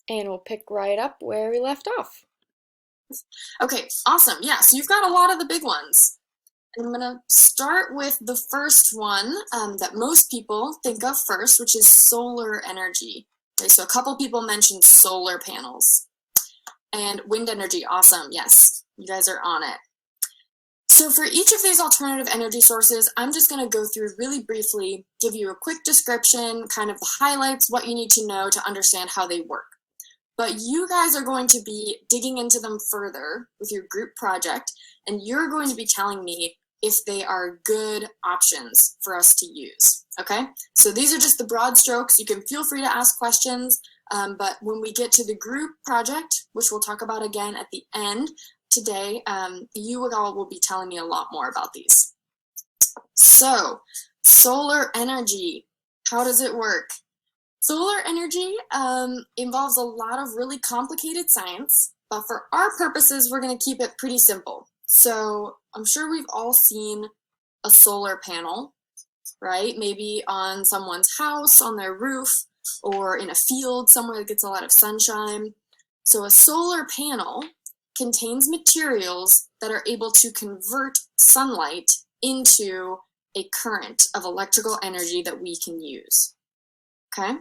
And we'll pick right up where we left off. Okay, awesome. Yeah, so you've got a lot of the big ones. I'm going to start with the first one that most people think of first, which is solar energy. Okay, so a couple people mentioned solar panels. And wind energy, awesome. Yes, you guys are on it. So for each of these alternative energy sources, I'm just going to go through really briefly, give you a quick description, kind of the highlights, what you need to know to understand how they work. But you guys are going to be digging into them further with your group project, and you're going to be telling me if they are good options for us to use, okay? So these are just the broad strokes. You can feel free to ask questions, but when we get to the group project, which we'll talk about again at the end today, you all will be telling me a lot more about these. So, solar energy, how does it work? Solar energy involves a lot of really complicated science, but for our purposes, we're going to keep it pretty simple. So I'm sure we've all seen a solar panel, right? Maybe on someone's house, on their roof, or in a field somewhere that gets a lot of sunshine. So a solar panel contains materials that are able to convert sunlight into a current of electrical energy that we can use. Okay?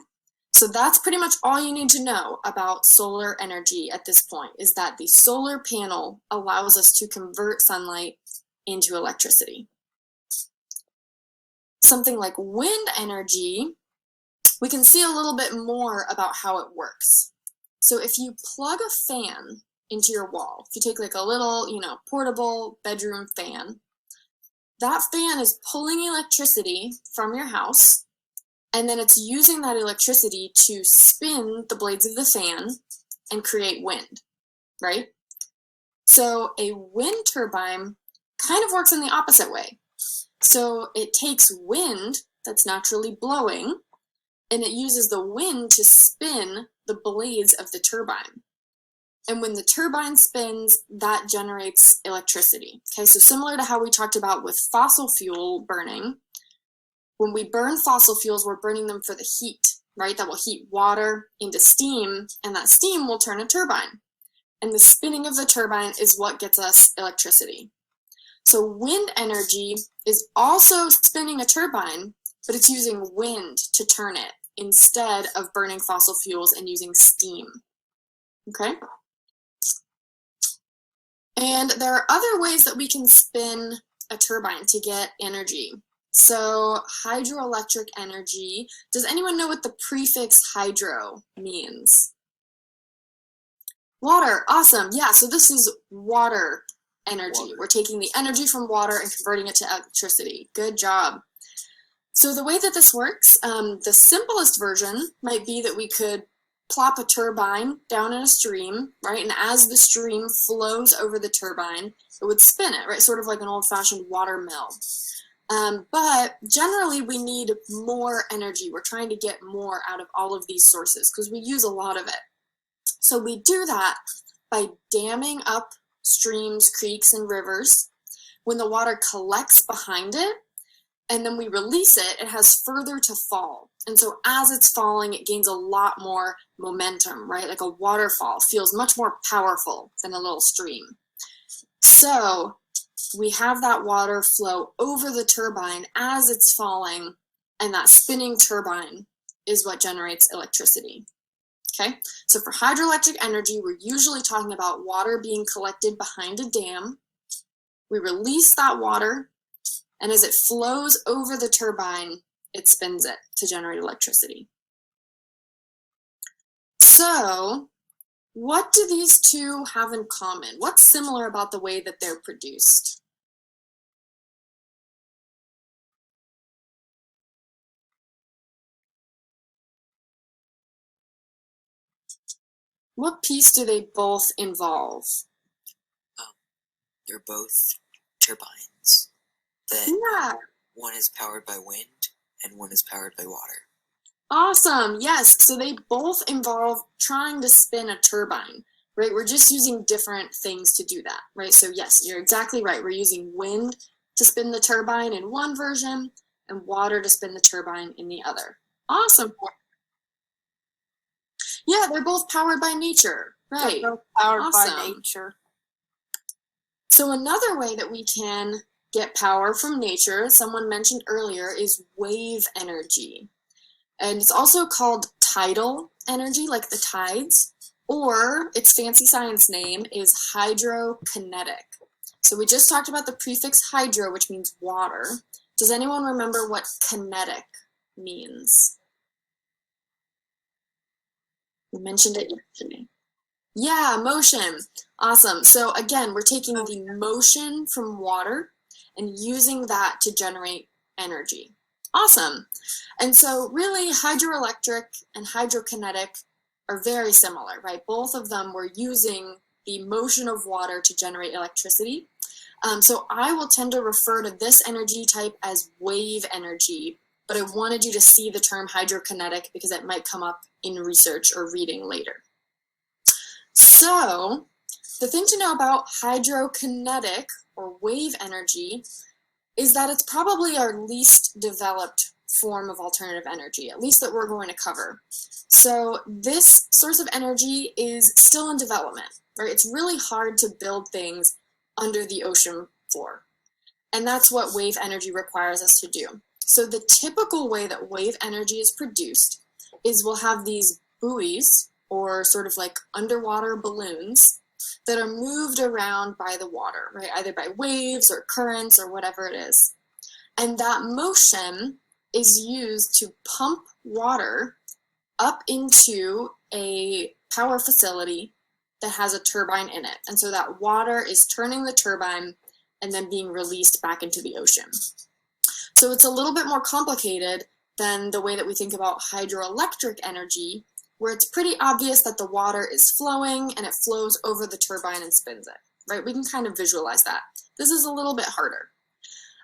So that's pretty much all you need to know about solar energy at this point, is that the solar panel allows us to convert sunlight into electricity. Something like wind energy, we can see a little bit more about how it works. So if you plug a fan into your wall, if you take like a little, portable bedroom fan, that fan is pulling electricity from your house, and then it's using that electricity to spin the blades of the fan and create wind, right? So a wind turbine kind of works in the opposite way. So it takes wind that's naturally blowing, and it uses the wind to spin the blades of the turbine. And when the turbine spins, that generates electricity. Okay, so similar to how we talked about with fossil fuel burning, when we burn fossil fuels, we're burning them for the heat, right? That will heat water into steam, and that steam will turn a turbine. And the spinning of the turbine is what gets us electricity. So wind energy is also spinning a turbine, but it's using wind to turn it instead of burning fossil fuels and using steam. Okay? And there are other ways that we can spin a turbine to get energy. So hydroelectric energy, does anyone know what the prefix hydro means? Water, awesome. Yeah, so this is water energy. We're taking the energy from water and converting it to electricity. Good job. So the way that this works, the simplest version might be that we could plop a turbine down in a stream, right? And as the stream flows over the turbine, it would spin it, right? Sort of like an old-fashioned water mill. But generally we need more energy. We're trying to get more out of all of these sources because we use a lot of it. So we do that by damming up streams, creeks, and rivers. When the water collects behind it, and then we release it, it has further to fall. And so as it's falling, it gains a lot more momentum, right? Like a waterfall feels much more powerful than a little stream. So we have that water flow over the turbine as it's falling, and that spinning turbine is what generates electricity. Okay, so for hydroelectric energy, we're usually talking about water being collected behind a dam. We release that water, and as it flows over the turbine, it spins it to generate electricity. So what do these two have in common? What's similar about the way that they're produced? What piece do they both involve? They're both turbines. Yeah. One is powered by wind and one is powered by water. Awesome. Yes. So they both involve trying to spin a turbine, right? We're just using different things to do that, right? So yes, you're exactly right. We're using wind to spin the turbine in one version and water to spin the turbine in the other. Awesome. Yeah, they're both powered by nature. Right. They're both powered by Awesome. nature. So another way that we can get power from nature, someone mentioned earlier, is wave energy. And it's also called tidal energy, like the tides, or its fancy science name is hydrokinetic. So we just talked about the prefix hydro, which means water. Does anyone remember what kinetic means? We mentioned it yesterday. Yeah, motion. Awesome. So again, we're taking the motion from water and using that to generate energy. Awesome. And so really hydroelectric and hydrokinetic are very similar, right? Both of them were using the motion of water to generate electricity. So I will tend to refer to this energy type as wave energy, but I wanted you to see the term hydrokinetic because it might come up in research or reading later. So the thing to know about hydrokinetic or wave energy is that it's probably our least developed form of alternative energy, at least that we're going to cover. So this source of energy is still in development, right? It's really hard to build things under the ocean floor. And that's what wave energy requires us to do. So the typical way that wave energy is produced is we'll have these buoys, or sort of like underwater balloons, that are moved around by the water, right? Either by waves or currents or whatever it is. And that motion is used to pump water up into a power facility that has a turbine in it. And so that water is turning the turbine and then being released back into the ocean. So it's a little bit more complicated than the way that we think about hydroelectric energy, where it's pretty obvious that the water is flowing and it flows over the turbine and spins it, right? We can kind of visualize that. This is a little bit harder.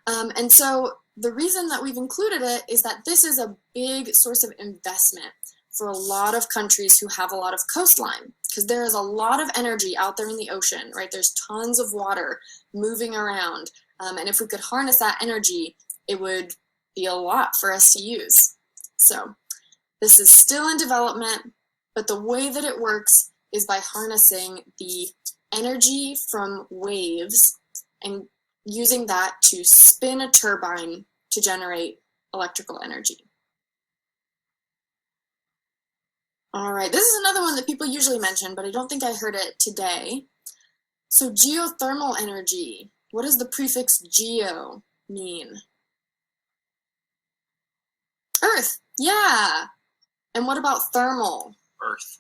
And so the reason that we've included it is that this is a big source of investment for a lot of countries who have a lot of coastline, because there is a lot of energy out there in the ocean, right? There's tons of water moving around. And if we could harness that energy, it would be a lot for us to use. So this is still in development, but the way that it works is by harnessing the energy from waves and using that to spin a turbine to generate electrical energy. All right, this is another one that people usually mention, but I don't think I heard it today. So geothermal energy, what does the prefix geo mean? Earth, yeah. And what about thermal? Earth.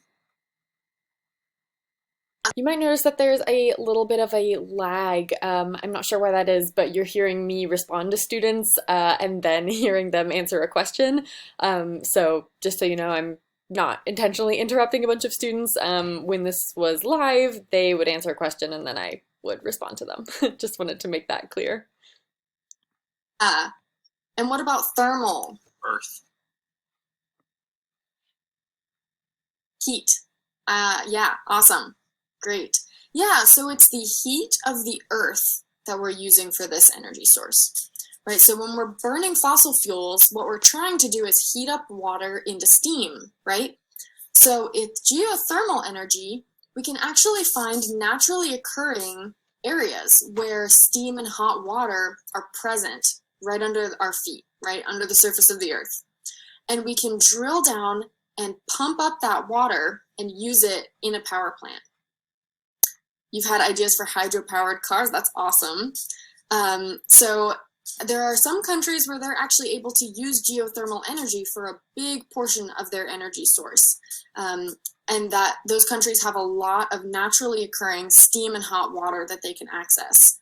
You might notice that there's a little bit of a lag. I'm not sure why that is, but you're hearing me respond to students and then hearing them answer a question. So just so you know, I'm not intentionally interrupting a bunch of students. When this was live, they would answer a question and then I would respond to them. Just wanted to make that clear. And what about thermal? Earth. Heat. Yeah, awesome. Great. Yeah, so it's the heat of the earth that we're using for this energy source, right? So when we're burning fossil fuels, what we're trying to do is heat up water into steam, right? So it's geothermal energy. We can actually find naturally occurring areas where steam and hot water are present right under our feet, right under the surface of the earth. And we can drill down and pump up that water and use it in a power plant. You've had ideas for hydro-powered cars. That's awesome. So there are some countries where they're actually able to use geothermal energy for a big portion of their energy source. And that those countries have a lot of naturally occurring steam and hot water that they can access.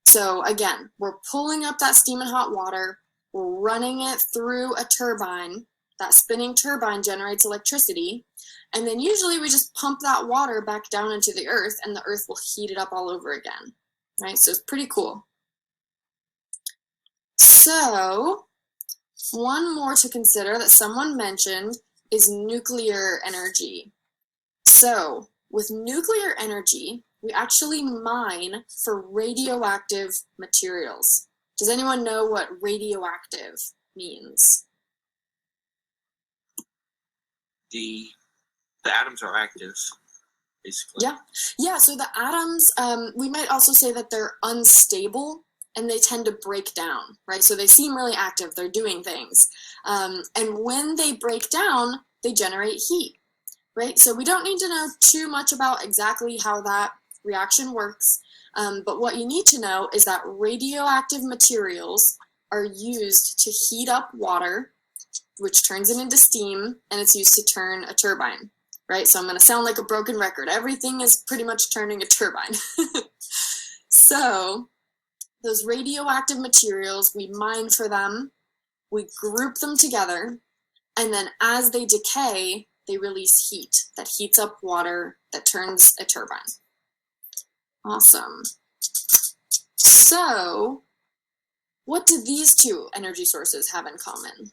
So again, we're pulling up that steam and hot water, we're running it through a turbine. That spinning turbine generates electricity, and then usually we just pump that water back down into the earth and the earth will heat it up all over again, right? So it's pretty cool. So one more to consider that someone mentioned is nuclear energy. So with nuclear energy, we actually mine for radioactive materials. Does anyone know what radioactive means? The The atoms are active, basically. Yeah, so the atoms, we might also say that they're unstable and they tend to break down, right? So they seem really active, they're doing things. And when they break down, they generate heat, right? So we don't need to know too much about exactly how that reaction works, but what you need to know is that radioactive materials are used to heat up water, which turns it into steam, and it's used to turn a turbine, right? So I'm going to sound like a broken record. Everything is pretty much turning a turbine. So those radioactive materials, we mine for them, we group them together, and then as they decay, they release heat that heats up water that turns a turbine. Awesome. So what do these two energy sources have in common?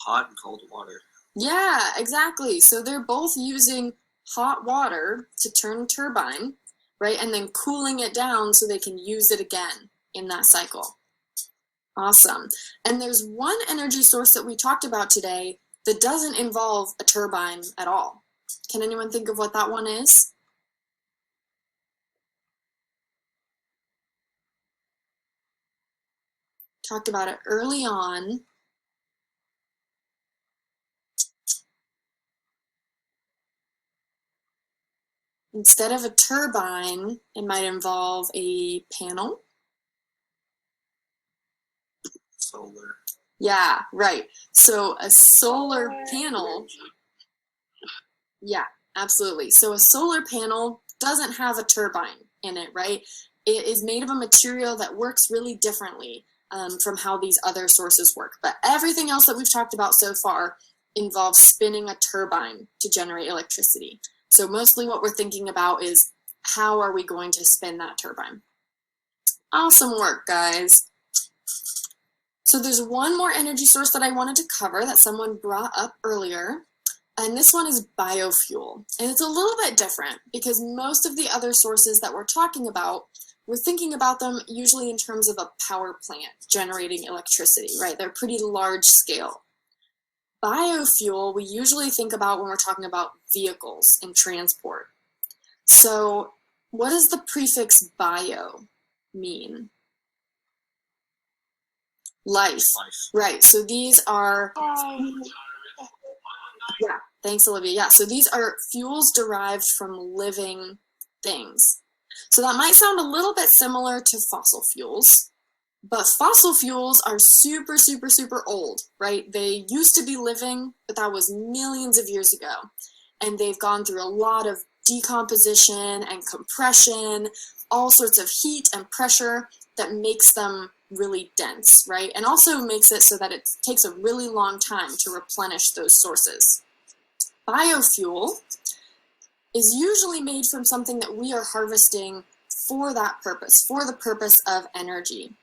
Hot and cold water. Yeah, exactly. So they're both using hot water to turn a turbine, right? And then cooling it down so they can use it again in that cycle. Awesome. And there's one energy source that we talked about today that doesn't involve a turbine at all. Can anyone think of what that one is? Talked about it early on. Instead of a turbine, it might involve a panel. Solar. Yeah, right. So a solar panel, yeah, absolutely. So a solar panel doesn't have a turbine in it, right? It is made of a material that works really differently from how these other sources work. But everything else that we've talked about so far involves spinning a turbine to generate electricity. So mostly what we're thinking about is how are we going to spin that turbine? Awesome work, guys. So there's one more energy source that I wanted to cover that someone brought up earlier, and this one is biofuel. And it's a little bit different because most of the other sources that we're talking about, we're thinking about them usually in terms of a power plant generating electricity, right? They're pretty large scale. Biofuel, we usually think about when we're talking about vehicles and transport. So what does the prefix bio mean? Life. Right. So these are, yeah, thanks, Olivia. Yeah, so these are fuels derived from living things. So that might sound a little bit similar to fossil fuels, but fossil fuels are super, super, super old, right? They used to be living, but that was millions of years ago. And they've gone through a lot of decomposition and compression, all sorts of heat and pressure that makes them really dense, right? And also makes it so that it takes a really long time to replenish those sources. Biofuel is usually made from something that we are harvesting for that purpose, for the purpose of energy.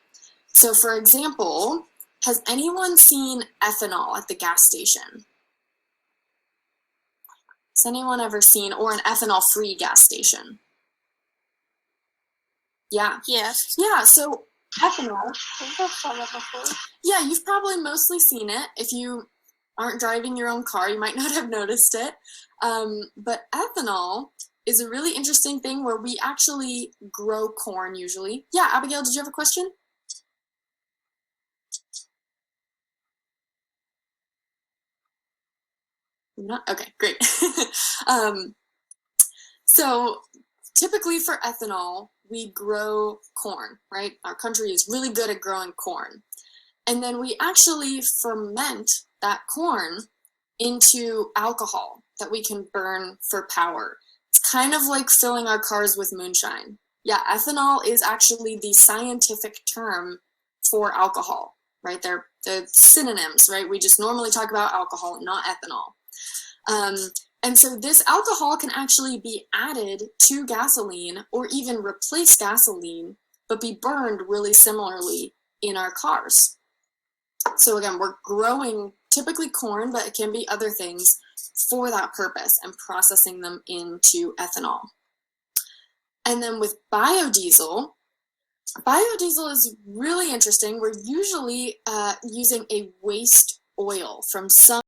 So for example, has anyone seen ethanol at the gas station? Has anyone ever seen, or an ethanol-free gas station? Yeah. Yes. Yeah, so ethanol. Before. Yeah, you've probably mostly seen it. If you aren't driving your own car, you might not have noticed it. But ethanol is a really interesting thing where we actually grow corn usually. Yeah, Abigail, did you have a question? Not? Okay, great. So typically for ethanol, we grow corn, right? Our country is really good at growing corn. And then we actually ferment that corn into alcohol that we can burn for power. It's kind of like filling our cars with moonshine. Yeah, ethanol is actually the scientific term for alcohol, right? They're synonyms, right? We just normally talk about alcohol, not ethanol. And so this alcohol can actually be added to gasoline or even replace gasoline, but be burned really similarly in our cars. So again, we're growing typically corn, but it can be other things for that purpose and processing them into ethanol. And then with biodiesel, biodiesel is really interesting. We're usually using a waste oil from some